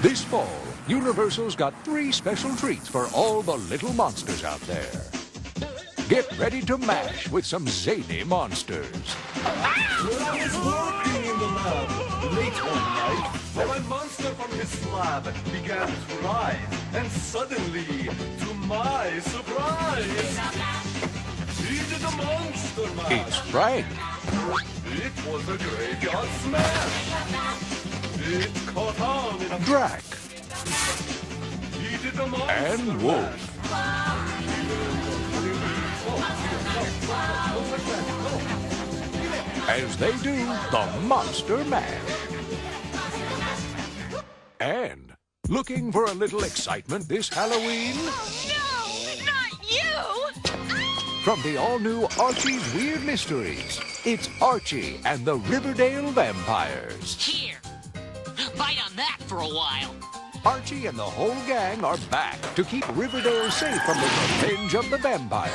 This fall, Universal's got 3 special treats for all the little monsters out there. Get ready to mash with some zany monsters. When I was working in the lab late one night, a monster from his slab began to rise, and suddenly, to my surprise, he did a monster mash. It's Frank. It was a graveyard smash. It caught on in a Drac. He did a monster And Wolf. As they do the Monster Mash. And looking for a little excitement this Halloween? No, not you! From the all-new Archie's Weird Mysteries, it's Archie and the Riverdale Vampires. Here, bite on that for a while. Archie and the whole gang are back to keep Riverdale safe from the revenge of the vampires.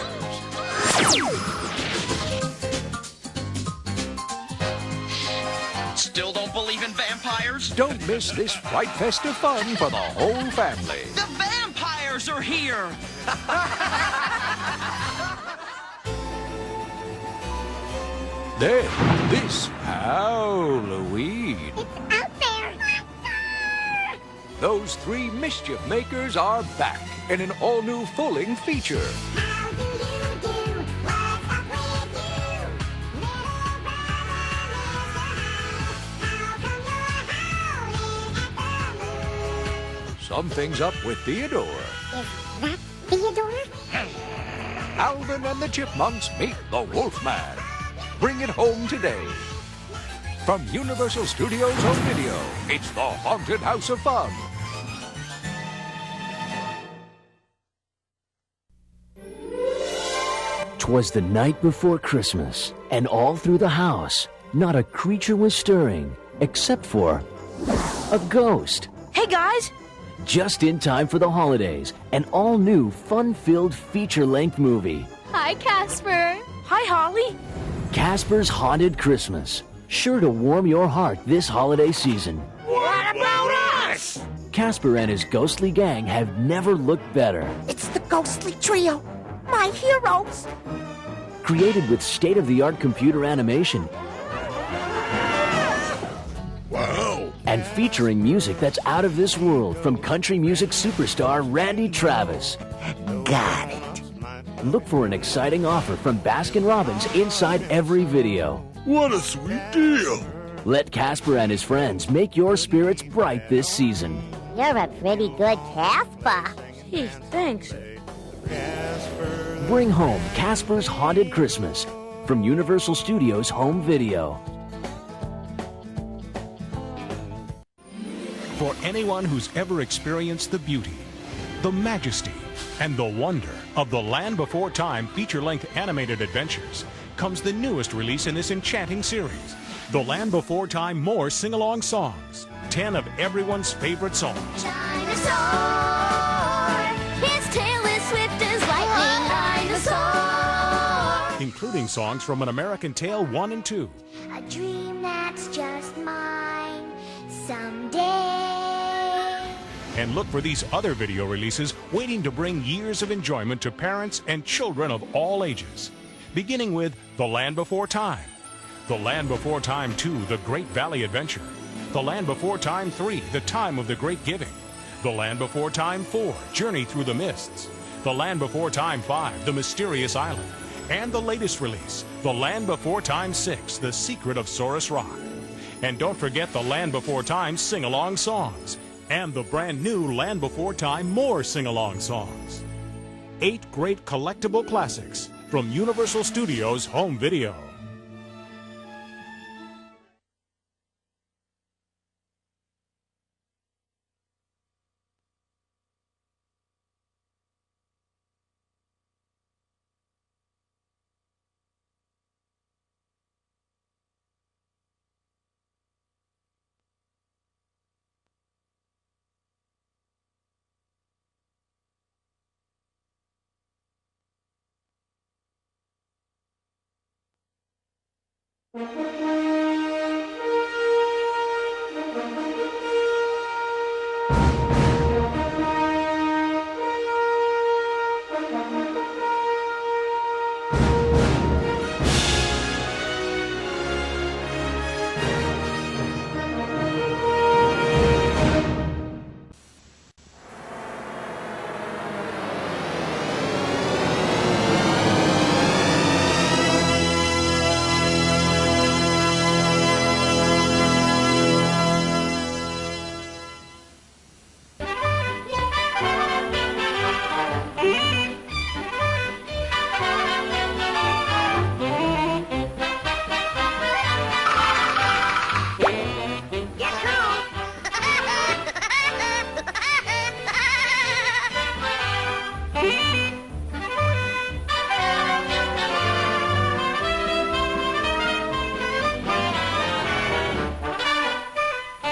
Still don't believe in vampires? Don't miss this Fright Fest of fun for the whole family. The vampires are here! Then, this Halloween. Out there! Those 3 mischief makers are back in an all-new full-length feature. How do you do? What's up with you? Little brother, Mr. House, how come you're howling at the moon? Something's up with Theodore. Is that Theodore? Alvin and the Chipmunks meet the Wolfman. Bring it home today. From Universal Studios Home Video, it's the Haunted House of Fun. "'Twas the night before Christmas, and all through the house, not a creature was stirring, except for a ghost. Hey, guys! Just in time for the holidays, an all-new, fun-filled feature-length movie. Hi, Casper. Hi, Holly. Casper's Haunted Christmas. Sure to warm your heart this holiday season. What about us? Casper and his ghostly gang have never looked better. It's the ghostly trio, my heroes. Created with state-of-the-art computer animation. Wow! And featuring music that's out of this world from country music superstar Randy Travis. Got it. Look for an exciting offer from Baskin-Robbins inside every video. What a sweet deal! Let Casper and his friends make your spirits bright this season. You're a pretty good Casper. Gee, thanks. Bring home Casper's Haunted Christmas from Universal Studios Home Video. For anyone who's ever experienced the beauty, the majesty, and the wonder of the Land Before Time feature-length animated adventures comes the newest release in this enchanting series, The Land Before Time More Sing-Along Songs. 10 of everyone's favorite songs. Dinosaur, his tail is swift as lightning. Dinosaur, Including songs from An American Tale 1 and 2. a dream that's just mine someday. And look for these other video releases waiting to bring years of enjoyment to parents and children of all ages. Beginning with The Land Before Time, The Land Before Time 2, The Great Valley Adventure, The Land Before Time 3, The Time of the Great Giving, The Land Before Time 4, Journey Through the Mists, The Land Before Time 5, The Mysterious Island, and the latest release, The Land Before Time 6, The Secret of Saurus Rock. And don't forget the Land Before Time sing-along songs, and the brand new Land Before Time More sing-along songs. 8 great collectible classics from Universal Studios Home Video.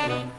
Daddy.